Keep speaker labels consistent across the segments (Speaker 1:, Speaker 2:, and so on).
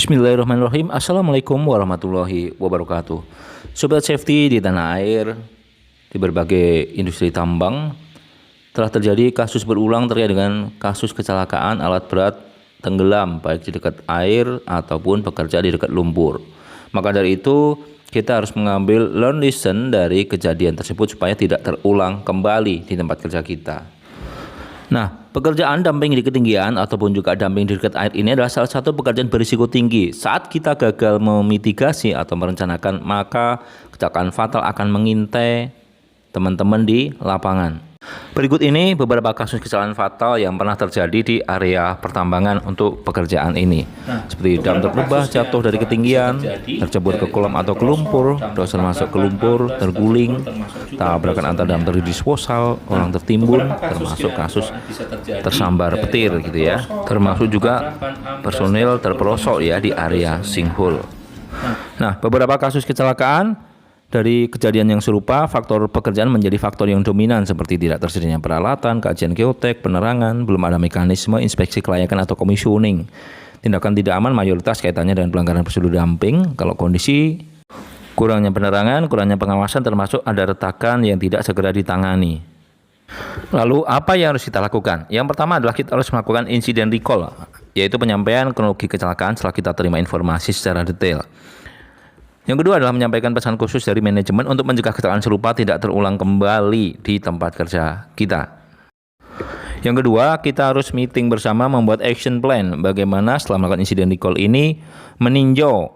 Speaker 1: Bismillahirrahmanirrahim. Assalamualaikum warahmatullahi wabarakatuh. Sobat safety di tanah air, di berbagai industri tambang telah terjadi kasus berulang terkait dengan kasus kecelakaan alat berat tenggelam baik di dekat air ataupun bekerja di dekat lumpur. Maka dari itu kita harus mengambil learn lesson dari kejadian tersebut supaya tidak terulang kembali di tempat kerja kita. Nah, pekerjaan dumping di ketinggian ataupun juga dumping di dekat air ini adalah salah satu pekerjaan berisiko tinggi. Saat kita gagal memitigasi atau merencanakan, maka kecelakaan fatal akan mengintai teman-teman di lapangan. Berikut ini beberapa kasus kecelakaan fatal yang pernah terjadi di area pertambangan untuk pekerjaan ini. Seperti dam terlebah, jatuh dari ketinggian, tercebur ke kolam atau ke lumpur, doser masuk ke lumpur, terguling, tabrakan antar dam terdisposal, orang tertimbun, termasuk kasus tersambar petir gitu ya. Termasuk juga personil terperosok ya di area sinkhole. Nah, beberapa kasus kecelakaan dari kejadian yang serupa, faktor pekerjaan menjadi faktor yang dominan seperti tidak tersedianya peralatan, kajian geotek, penerangan, belum ada mekanisme inspeksi kelayakan atau commissioning. Tindakan tidak aman mayoritas kaitannya dengan pelanggaran prosedur dumping. Kalau kondisi kurangnya penerangan, kurangnya pengawasan termasuk ada retakan yang tidak segera ditangani. Lalu apa yang harus kita lakukan? Yang pertama adalah kita harus melakukan insiden recall, yaitu penyampaian kronologi kecelakaan setelah kita terima informasi secara detail. Yang kedua adalah menyampaikan pesan khusus dari manajemen untuk mencegah kecelakaan serupa tidak terulang kembali di tempat kerja kita. Yang kedua, kita harus meeting bersama membuat action plan bagaimana setelah melakukan insiden recall ini meninjau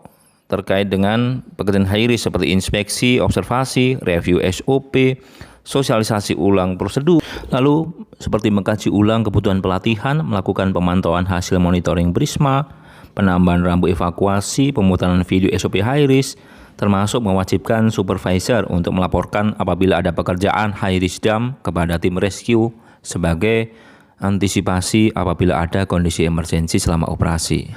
Speaker 1: terkait dengan pekerjaan high risk seperti inspeksi, observasi, review SOP, sosialisasi ulang prosedur, lalu seperti mengkaji ulang kebutuhan pelatihan, melakukan pemantauan hasil monitoring Prisma, penambahan rambu evakuasi, pemutaran video SOP high risk, termasuk mewajibkan supervisor untuk melaporkan apabila ada pekerjaan high risk dam kepada tim rescue sebagai antisipasi apabila ada kondisi emergensi selama operasi.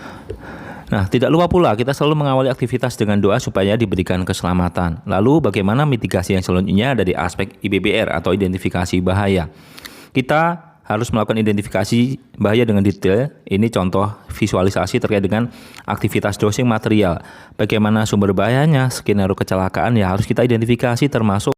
Speaker 1: Nah, tidak lupa pula kita selalu mengawali aktivitas dengan doa supaya diberikan keselamatan. Lalu bagaimana mitigasi yang selanjutnya dari aspek IBBR atau identifikasi bahaya. Kita harus melakukan identifikasi bahaya dengan detail. Ini contoh visualisasi terkait dengan aktivitas dosing material. Bagaimana sumber bahayanya, skenario kecelakaan ya harus kita identifikasi, termasuk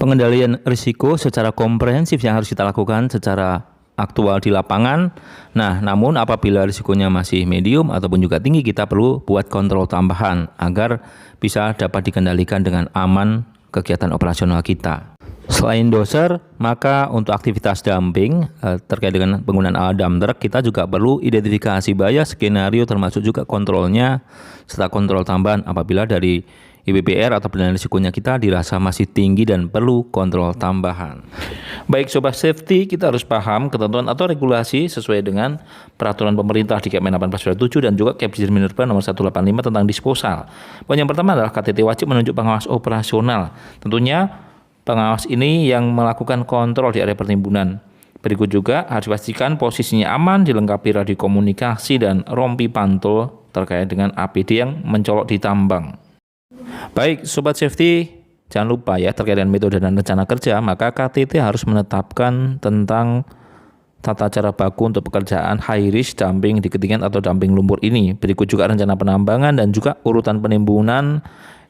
Speaker 1: pengendalian risiko secara komprehensif yang harus kita lakukan secara aktual di lapangan. Nah, namun apabila risikonya masih medium ataupun juga tinggi, kita perlu buat kontrol tambahan agar bisa dapat dikendalikan dengan aman kegiatan operasional kita. Selain doser, maka untuk aktivitas dumping terkait dengan penggunaan alat dump truck, kita juga perlu identifikasi bahaya, skenario termasuk juga kontrolnya, serta kontrol tambahan apabila dari IBBR atau penilaian risikonya kita dirasa masih tinggi dan perlu kontrol tambahan. Baik sobat safety, kita harus paham ketentuan atau regulasi sesuai dengan peraturan pemerintah di Kemen 1827 dan juga Kepdis Minerba nomor 185 tentang disposal. Poin yang pertama adalah KTT wajib menunjuk pengawas operasional. Tentunya pengawas ini yang melakukan kontrol di area pertimbunan. Berikut juga harus dipastikan posisinya aman, dilengkapi radio komunikasi dan rompi pantul terkait dengan APD yang mencolok di tambang. Baik sobat safety, jangan lupa ya terkait dengan metode dan rencana kerja, maka KTT harus menetapkan tentang tata cara baku untuk pekerjaan high risk dumping di ketinggian atau dumping lumpur ini. Berikut juga rencana penambangan dan juga urutan penimbunan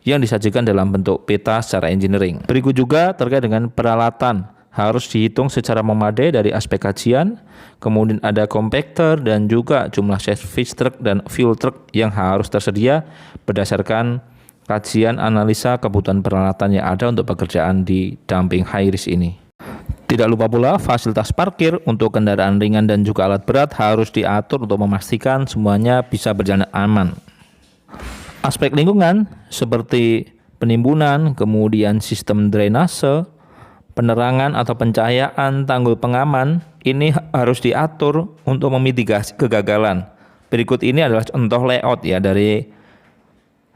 Speaker 1: yang disajikan dalam bentuk peta secara engineering. Berikut juga terkait dengan peralatan harus dihitung secara memadai dari aspek kajian. Kemudian ada compactor dan juga jumlah service truck dan fuel truck yang harus tersedia berdasarkan kajian analisa kebutuhan peralatan yang ada untuk pekerjaan di dumping high risk ini. Tidak lupa pula fasilitas parkir untuk kendaraan ringan dan juga alat berat harus diatur untuk memastikan semuanya bisa berjalan aman. Aspek lingkungan seperti penimbunan, kemudian sistem drainase, penerangan atau pencahayaan, tanggul pengaman, ini harus diatur untuk memitigasi kegagalan. Berikut ini adalah contoh layout ya dari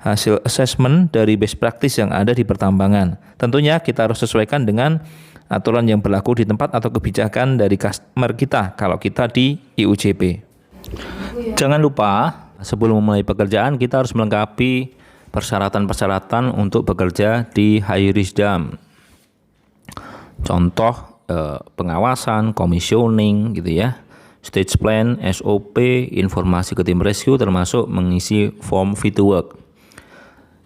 Speaker 1: hasil assessment dari best practice yang ada di pertambangan. Tentunya kita harus sesuaikan dengan aturan yang berlaku di tempat atau kebijakan dari customer kita kalau kita di IUJP. Jangan lupa sebelum memulai pekerjaan kita harus melengkapi persyaratan-persyaratan untuk bekerja di high risk dam. Contoh pengawasan, commissioning gitu ya. stage plan, SOP, informasi ke tim rescue termasuk mengisi form fit to work.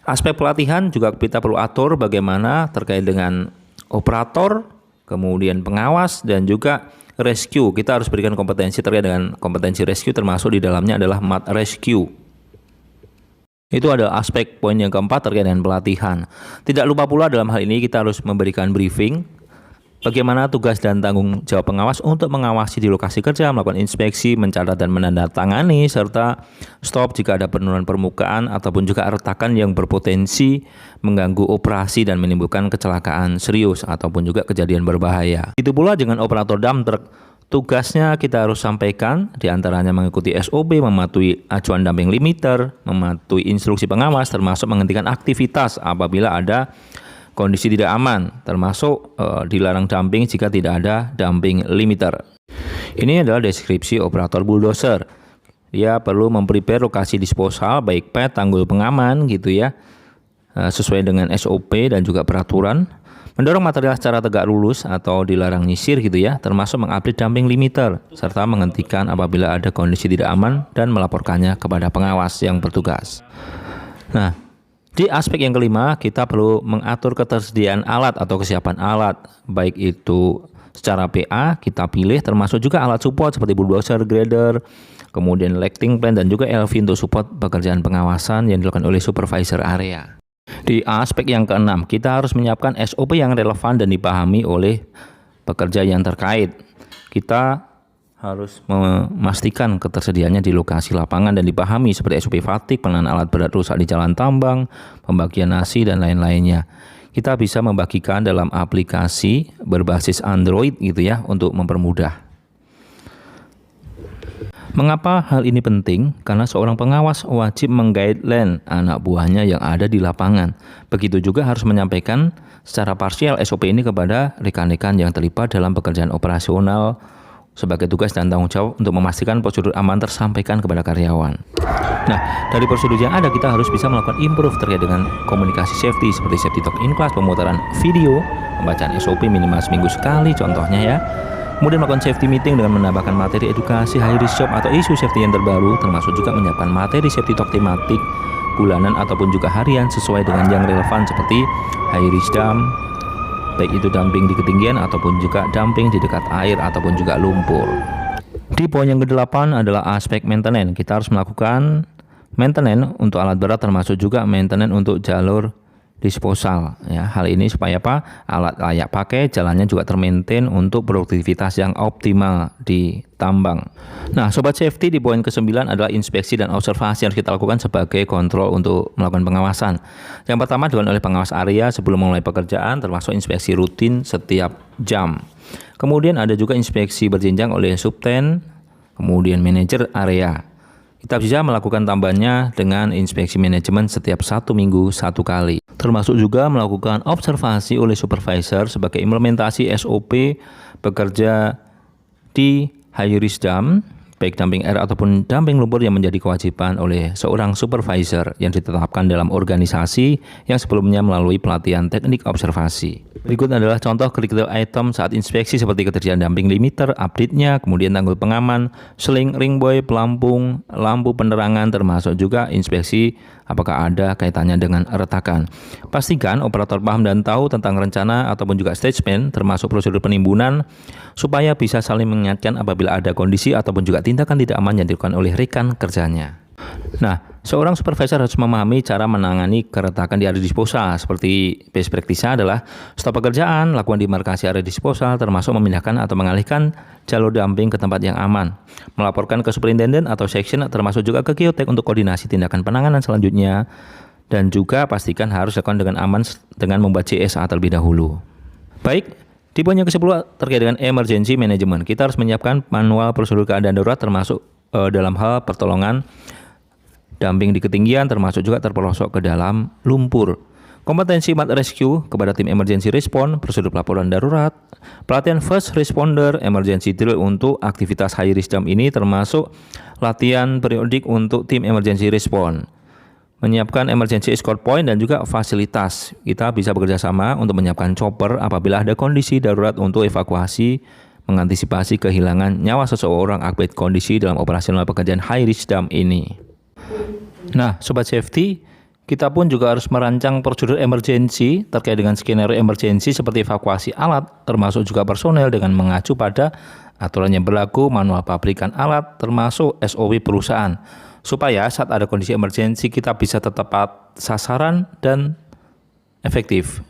Speaker 1: Aspek pelatihan juga kita perlu atur bagaimana terkait dengan operator, kemudian pengawas dan juga rescue. Kita harus berikan kompetensi terkait dengan kompetensi rescue, termasuk di dalamnya adalah MAT rescue. Itu adalah aspek poin yang keempat terkait dengan pelatihan. Tidak lupa pula dalam hal ini kita harus memberikan briefing bagaimana tugas dan tanggung jawab pengawas untuk mengawasi di lokasi kerja, melakukan inspeksi, mencatat dan menandatangani, serta stop jika ada penurunan permukaan ataupun juga retakan yang berpotensi mengganggu operasi dan menimbulkan kecelakaan serius ataupun juga kejadian berbahaya. Itu pula dengan operator dump truck. Tugasnya kita harus sampaikan diantaranya mengikuti SOP, mematuhi acuan dumping limiter, mematuhi instruksi pengawas, termasuk menghentikan aktivitas apabila ada kondisi tidak aman, termasuk dilarang dumping jika tidak ada dumping limiter. Ini adalah deskripsi operator bulldozer. Dia perlu memprepare lokasi disposal, baik pad, tanggul pengaman gitu ya, sesuai dengan SOP dan juga peraturan. Mendorong material secara tegak lurus atau dilarang nyisir gitu ya, termasuk mengupdate dumping limiter, serta menghentikan apabila ada kondisi tidak aman dan melaporkannya kepada pengawas yang bertugas. Nah, di aspek yang kelima, kita perlu mengatur ketersediaan alat atau kesiapan alat, baik itu secara PA kita pilih, termasuk juga alat support seperti bulldozer, grader, kemudian lifting plan dan juga LV untuk support pekerjaan pengawasan yang dilakukan oleh supervisor area. Di aspek yang keenam, kita harus menyiapkan SOP yang relevan dan dipahami oleh pekerja yang terkait. Kita harus memastikan ketersediaannya di lokasi lapangan dan dipahami seperti SOP fatigue, penanganan alat berat rusak di jalan tambang, pembagian nasi dan lain-lainnya. Kita bisa membagikan dalam aplikasi berbasis Android gitu ya untuk mempermudah. Mengapa hal ini penting? Karena seorang pengawas wajib mengguideline anak buahnya yang ada di lapangan. Begitu juga harus menyampaikan secara parsial SOP ini kepada rekan-rekan yang terlibat dalam pekerjaan operasional sebagai tugas dan tanggung jawab untuk memastikan prosedur aman tersampaikan kepada karyawan. Nah, dari prosedur yang ada kita harus bisa melakukan improve terkait dengan komunikasi safety seperti safety talk in class, pemutaran video, pembacaan SOP minimal seminggu sekali contohnya ya. Kemudian melakukan safety meeting dengan menambahkan materi edukasi high risk job atau isu safety yang terbaru, termasuk juga menyiapkan materi safety talk tematik bulanan ataupun juga harian sesuai dengan yang relevan seperti high risk dump, baik itu dumping di ketinggian ataupun juga dumping di dekat air ataupun juga lumpur. Di poin yang ke-8 adalah aspek maintenance. Kita harus melakukan maintenance untuk alat berat termasuk juga maintenance untuk jalur disposal ya. Hal ini supaya apa? Alat layak pakai, jalannya juga termaintain untuk produktivitas yang optimal di tambang. Nah, sobat safety, di poin ke-9 adalah inspeksi dan observasi yang harus kita lakukan sebagai kontrol untuk melakukan pengawasan. Yang pertama dilakukan oleh pengawas area sebelum memulai pekerjaan, termasuk inspeksi rutin setiap jam. Kemudian ada juga inspeksi berjenjang oleh subten, kemudian manajer area. Kita bisa melakukan tambahannya dengan inspeksi manajemen setiap 1 minggu 1 kali. Termasuk juga melakukan observasi oleh supervisor sebagai implementasi SOP bekerja di high risk dump, baik dumping air ataupun dumping lumpur yang menjadi kewajiban oleh seorang supervisor yang ditetapkan dalam organisasi yang sebelumnya melalui pelatihan teknik observasi. Berikut adalah contoh critical item saat inspeksi seperti ketersediaan dumping limiter, update-nya, kemudian tanggul pengaman, seling, ring buoy, pelampung, lampu penerangan, termasuk juga inspeksi apakah ada kaitannya dengan retakan. Pastikan operator paham dan tahu tentang rencana ataupun juga stage plan, termasuk prosedur penimbunan, supaya bisa saling mengingatkan apabila ada kondisi ataupun juga tindakan tidak aman yang dilakukan oleh rekan kerjanya. Nah, seorang supervisor harus memahami cara menangani keretakan di area disposal. Seperti best practice-nya adalah stop pekerjaan, lakukan demarkasi area disposal, termasuk memindahkan atau mengalihkan jalur dumping ke tempat yang aman, melaporkan ke superintendent atau section, termasuk juga ke geotek untuk koordinasi tindakan penanganan selanjutnya, dan juga pastikan harus dilakukan dengan aman dengan membuat CSA terlebih dahulu. Baik, di poin yang ke-10 terkait dengan emergency management, kita harus menyiapkan manual prosedur keadaan darurat termasuk dalam hal pertolongan dumping di ketinggian, termasuk juga terpelosok ke dalam lumpur. Kompetensi MAT rescue kepada tim emergency response, prosedur pelaporan darurat, pelatihan first responder, emergency drill untuk aktivitas high risk dump ini, termasuk latihan periodik untuk tim emergency response. Menyiapkan emergency escort point dan juga fasilitas. Kita bisa bekerja sama untuk menyiapkan chopper apabila ada kondisi darurat untuk evakuasi mengantisipasi kehilangan nyawa seseorang akibat kondisi dalam operasional pekerjaan high risk dam ini. Nah, Sobat Safety, kita pun juga harus merancang prosedur emergensi terkait dengan skenario emergensi seperti evakuasi alat, termasuk juga personel dengan mengacu pada aturan yang berlaku, manual pabrikan alat, termasuk SOP perusahaan, supaya saat ada kondisi emergensi kita bisa tepat sasaran dan efektif.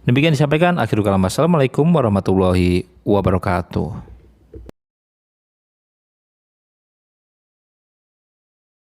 Speaker 1: Demikian disampaikan. Akhirul kalam. Wassalamualaikum warahmatullahi wabarakatuh.